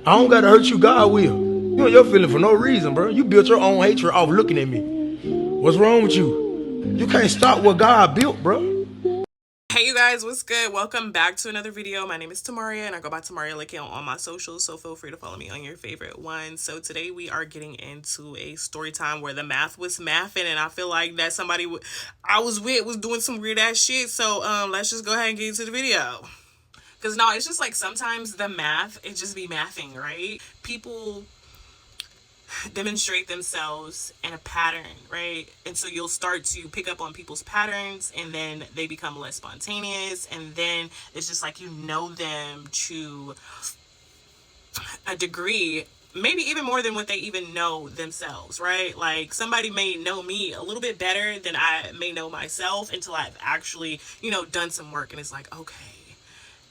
I don't gotta hurt you, God will. You and your feeling for no reason, bro. You built your own hatred off looking at me. What's wrong with you? You can't stop what God built, bro. Hey you guys, what's good? Welcome back to another video. My name is Tamaria and I go by Tamaria Licky on all my socials, so feel free to follow me on your favorite ones. So today we are getting into a story time where the math was mathing, and I feel like that somebody I was with was doing some weird ass shit. So let's just go ahead and get into the video. Cause no, it's just like sometimes the math, it just be mathing, right? People demonstrate themselves in a pattern, right? And so you'll start to pick up on people's patterns, and then they become less spontaneous, and then it's just like you know them to a degree, maybe even more than what they even know themselves, right? Like somebody may know me a little bit better than I may know myself until I've actually, done some work, and it's like, okay,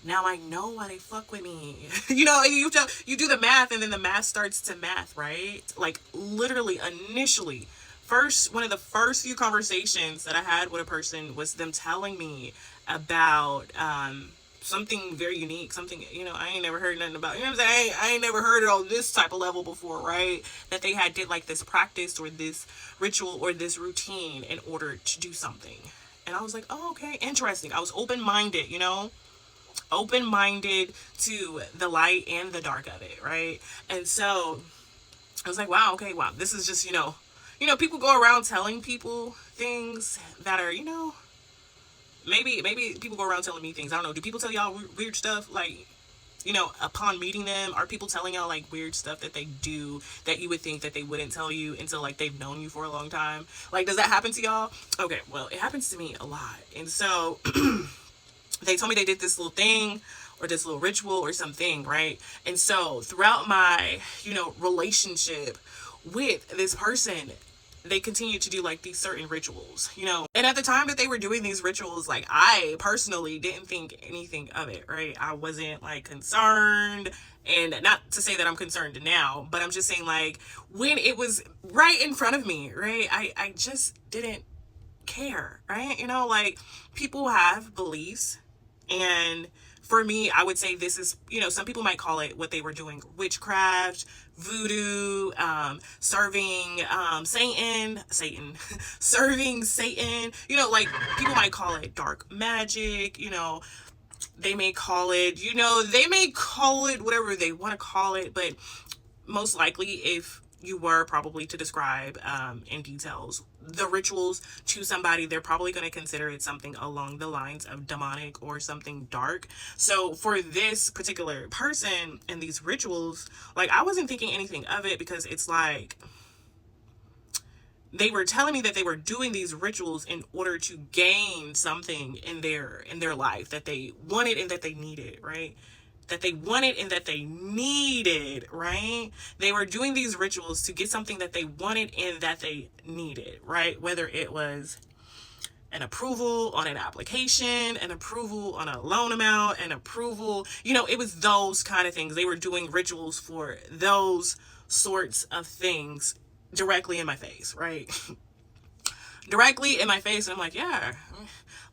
now I know why they fuck with me. You do the math, and then the math starts to math, right? Like literally initially, one of the first few conversations that I had with a person was them telling me about something very unique, something, I ain't never heard nothing about. You know what I'm saying? I ain't never heard it on this type of level before, right? That they had did like this practice or this ritual or this routine in order to do something. And I was like, oh, okay, interesting. I was open-minded, open-minded to the light and the dark of it, right? And so I was like, wow, okay, wow, this is just, people go around telling people things that are, maybe people go around telling me things. I don't know. Do people tell y'all weird stuff? Like, upon meeting them, are people telling y'all like weird stuff that they do that you would think that they wouldn't tell you until like they've known you for a long time? Like, does that happen to y'all? Okay, well, it happens to me a lot. And so they told me they did this little thing or this little ritual or something, right? And so throughout my, relationship with this person, they continued to do like these certain rituals, And at the time that they were doing these rituals, like I personally didn't think anything of it, right? I wasn't like concerned. And not to say that I'm concerned now, but I'm just saying like when it was right in front of me, right? I just didn't care, right? Like people have beliefs, and for me, I would say this is, some people might call it what they were doing witchcraft, voodoo, serving Satan, serving Satan, like people might call it dark magic, they may call it, they may call it whatever they want to call it, but most likely if you were probably to describe in details the rituals to somebody, they're probably going to consider it something along the lines of demonic or something dark. So for this particular person and these rituals, like I wasn't thinking anything of it, because it's like they were telling me that they were doing these rituals in order to gain something in their life that they wanted and that they needed, right? That they wanted and that they needed, right? They were doing these rituals to get something that they wanted and that they needed, right? Whether it was an approval on an application, an approval on a loan amount, an approval, it was those kind of things. They were doing rituals for those sorts of things directly in my face, right? Directly in my face. And I'm like, yeah,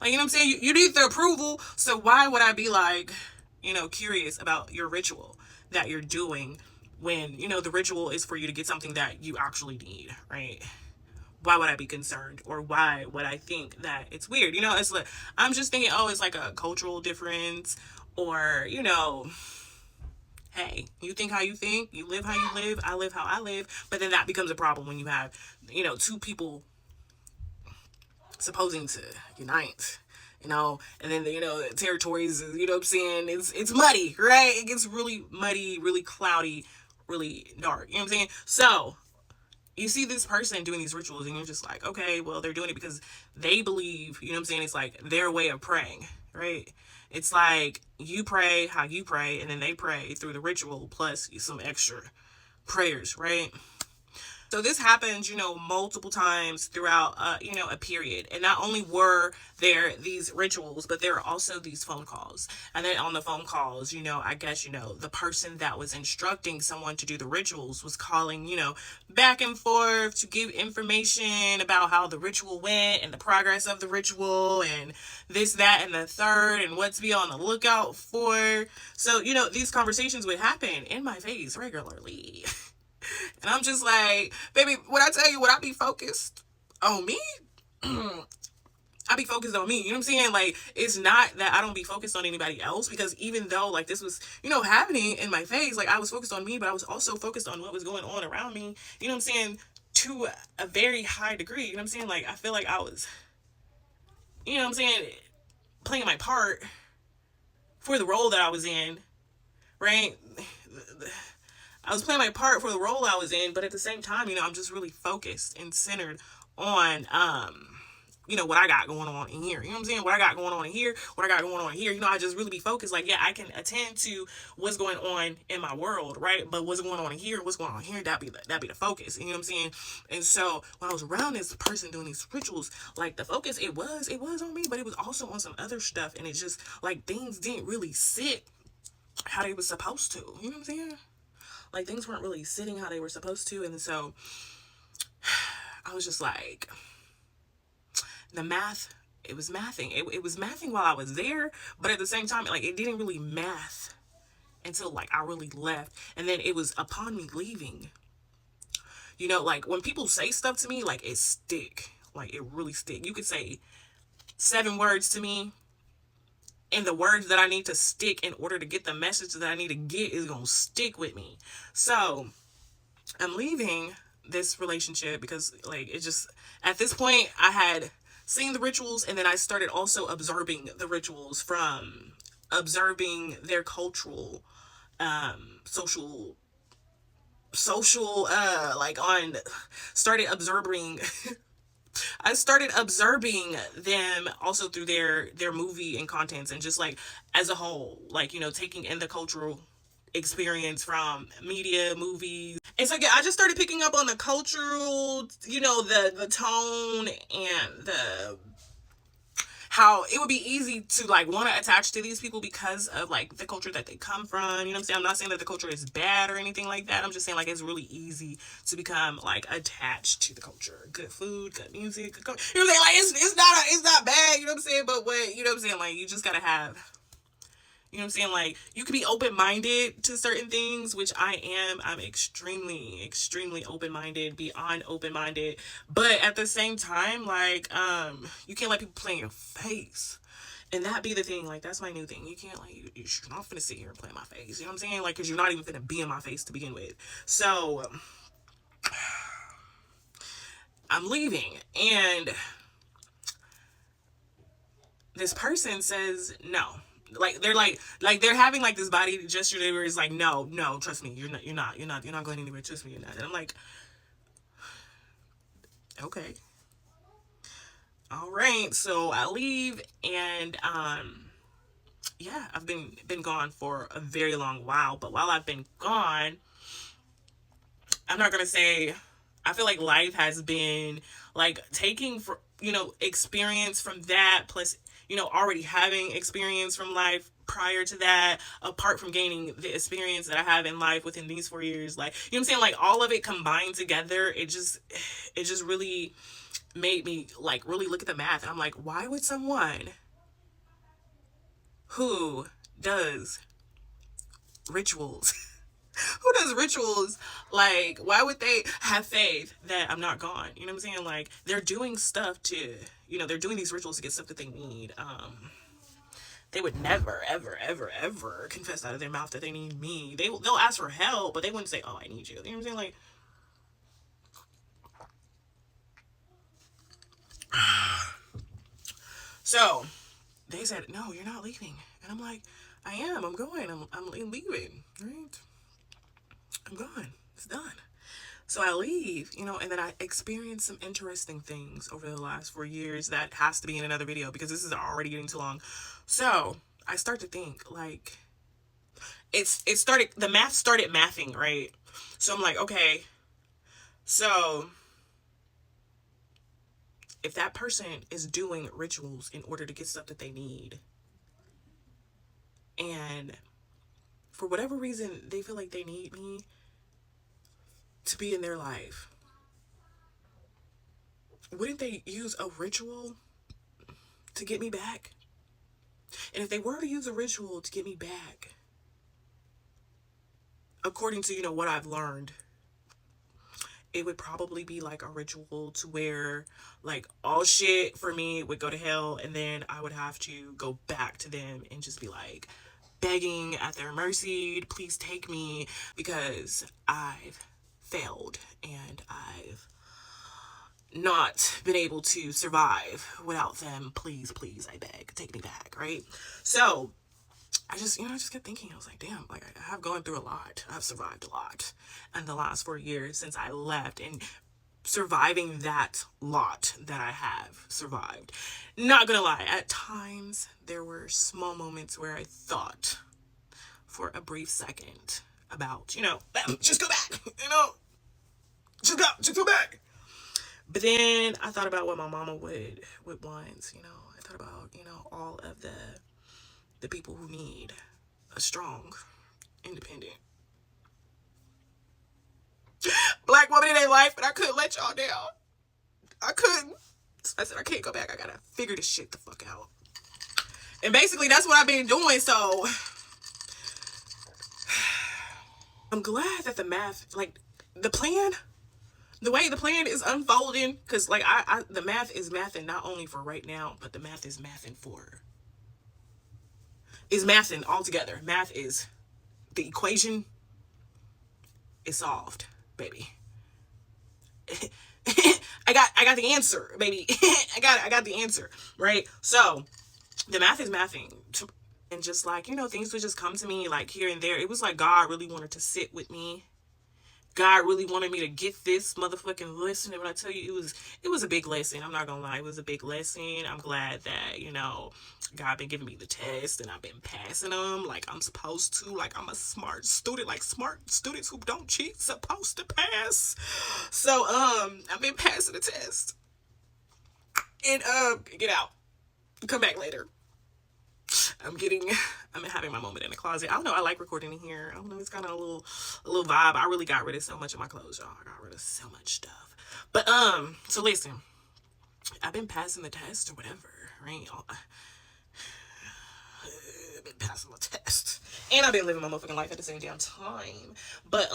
like, what I'm saying? You need the approval. So why would I be like, curious about your ritual that you're doing when, the ritual is for you to get something that you actually need, right? Why would I be concerned, or why would I think that it's weird? It's like, I'm just thinking, oh, it's like a cultural difference, or, hey, you think how you think, you live how you live, I live how I live. But then that becomes a problem when you have, two people supposing to unite, and then the territories, what I'm saying, it's muddy, right? It gets really muddy, really cloudy, really dark, what I'm saying? So you see this person doing these rituals, and you're just like, okay, well, they're doing it because they believe, what I'm saying, it's like their way of praying, right? It's like you pray how you pray, and then they pray through the ritual plus some extra prayers, right? So this happens, multiple times throughout, a period. And not only were there these rituals, but there are also these phone calls. And then on the phone calls, I guess, the person that was instructing someone to do the rituals was calling, back and forth to give information about how the ritual went and the progress of the ritual and this, that, and the third and what to be on the lookout for. So, these conversations would happen in my face regularly. And I'm just like, baby, when I tell you what, I be focused on me. I be focused on me. You know what I'm saying? Like, it's not that I don't be focused on anybody else, because even though, like, this was, happening in my face, like, I was focused on me, but I was also focused on what was going on around me. You know what I'm saying? To a very high degree. You know what I'm saying? Like, I feel like I was, you know what I'm saying, playing my part for the role that I was in, right? I was playing my part for the role I was in, but at the same time, I'm just really focused and centered on, what I got going on in here. You know what I'm saying? What I got going on in here, what I got going on in here. I just really be focused. Like, yeah, I can attend to what's going on in my world, right? But what's going on in here, what's going on here, that be the focus. You know what I'm saying? And so when I was around this person doing these rituals, like, the focus, it was on me, but it was also on some other stuff. And it just, like, things didn't really sit how they was supposed to. You know what I'm saying? Like, things weren't really sitting how they were supposed to. And so I was just like, the math, it was mathing. It was mathing while I was there, but at the same time, like, it didn't really math until, like, I really left. And then it was upon me leaving. Like, when people say stuff to me, like, it stick. Like, it really stick. You could say 7 words to me, and the words that I need to stick in order to get the message that I need to get is going to stick with me. So I'm leaving this relationship because, like, it just, at this point, I had seen the rituals, and then I started also observing the rituals, from observing their cultural, social, like, started observing I started observing them also through their movie and contents, and just, like, as a whole, like, taking in the cultural experience from media, movies. And so, yeah, I just started picking up on the cultural, the tone and how it would be easy to, like, want to attach to these people because of, like, the culture that they come from. You know what I'm saying? I'm not saying that the culture is bad or anything like that. I'm just saying, like, it's really easy to become, like, attached to the culture. Good food, good music, good culture. You know what I'm saying? Like, it's not bad. You know what I'm saying? But what, you know what I'm saying? Like, you just gotta have, you know what I'm saying? Like, you could be open-minded to certain things, which I am. I'm extremely, extremely open-minded, beyond open-minded. But at the same time, like, you can't let people play in your face. And that be the thing. Like, that's my new thing. You can't, like, you're not finna sit here and play in my face. You know what I'm saying? Like, because you're not even finna be in my face to begin with. So, I'm leaving. And this person says no. Like, they're having, like, this body gesture where it's like, no, trust me, you're not going anywhere, trust me, you're not. And I'm like, okay, all right. So I leave, and yeah, I've been gone for a very long while. But while I've been gone, I'm not gonna say, I feel like life has been, like, taking for, experience from that, plus, already having experience from life prior to that, apart from gaining the experience that I have in life within these 4 years. Like, you know what I'm saying? Like, all of it combined together, it just really made me, like, really look at the math. And I'm like, why would someone who does rituals like, why would they have faith that I'm not gone? You know what I'm saying? Like, they're doing stuff to, they're doing these rituals to get stuff that they need. They would never, ever, ever, ever confess out of their mouth that they need me. They'll ask for help, but they wouldn't say, oh, I need you. You know what I'm saying? Like, so they said, no, you're not leaving. And I'm like, I am. I'm going. I'm leaving, right? I'm gone. It's done. So I leave, and then I experience some interesting things over the last 4 years that has to be in another video because this is already getting too long. So I start to think, like, the math started mathing, right? So I'm like, okay, So if that person is doing rituals in order to get stuff that they need, and for whatever reason they feel like they need me to be in their life, wouldn't they use a ritual to get me back? And if they were to use a ritual to get me back, according to, what I've learned, it would probably be like a ritual to where like all shit for me would go to hell, and then I would have to go back to them and just be like begging at their mercy, please take me, because I've failed and I've not been able to survive without them. Please, I beg, take me back, right? So I just kept thinking, I was like, damn, like I have gone through a lot. I've survived a lot in the last 4 years since I left, and surviving that lot that I have survived. Not gonna lie, at times there were small moments where I thought for a brief second about, just go back, just go back. But then I thought about what my mama would want, I thought about, all of the people who need a strong, independent Black woman in their life, and I couldn't let y'all down. I couldn't. So I said, I can't go back. I gotta figure this shit the fuck out. And basically, that's what I've been doing, so I'm glad that the math, like, the plan, the way the plan is unfolding, because, like, the math is mathing not only for right now, but the math is mathing all together. Math is, the equation is solved, baby. I got the answer, baby. I got the answer, right? So the math is mathing, and just like, things would just come to me like here and there. It was like God really wanted to sit with me. God really wanted me to get this motherfucking lesson. And when I tell you, it was a big lesson. I'm not gonna lie, it was a big lesson. I'm glad that, God been giving me the test, and I've been passing them like I'm supposed to. Like, I'm a smart student, like smart students who don't cheat supposed to pass. So I've been passing the test. And get out. Come back later. I'm having my moment in the closet. I don't know, I like recording in here. I don't know, it's kind of a little vibe. I really got rid of so much of my clothes, y'all. I got rid of so much stuff. But so listen, I've been passing the test or whatever, right? I've been passing the test, and I've been living my motherfucking life at the same damn time. But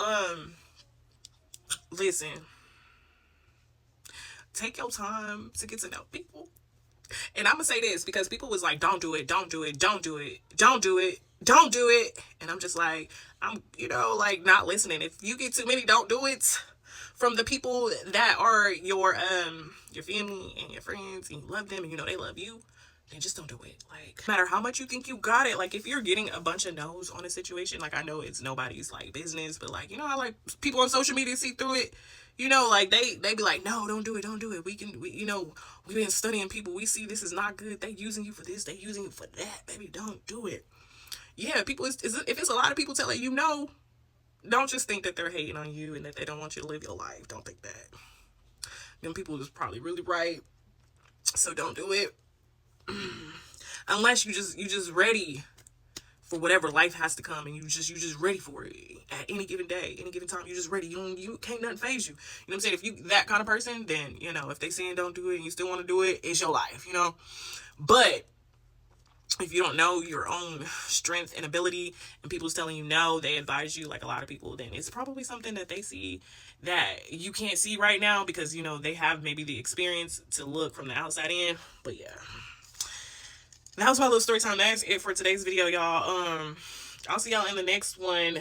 listen, take your time to get to know people. And I'm gonna say this because people was like, don't do it, don't do it, don't do it, don't do it, don't do it. And I'm just like, I'm, like, not listening. If you get too many don't do it from the people that are your family and your friends, and you love them, and they love you, then just don't do it. Like, no matter how much you think you got it, like, if you're getting a bunch of no's on a situation, like, I know it's nobody's like business, but like, how like people on social media see through it. Like they be like, no, don't do it. We've been studying people. We see this is not good. They using you for this. They using you for that. Baby, don't do it. Yeah, people, if it's a lot of people telling you no, don't just think that they're hating on you and that they don't want you to live your life. Don't think that. Them people is probably really right. So don't do it. Unless you just ready for whatever life has to come, and you just ready for it at any given day, any given time. You just ready. You can't nothing phase you. You know what I'm saying? If you that kind of person, then if they saying don't do it and you still want to do it, it's your life. But if you don't know your own strength and ability, and people's telling you no, they advise you like a lot of people, then it's probably something that they see that you can't see right now because they have maybe the experience to look from the outside in. But yeah. That was my little story time. That's it for today's video, y'all. I'll see y'all in the next one.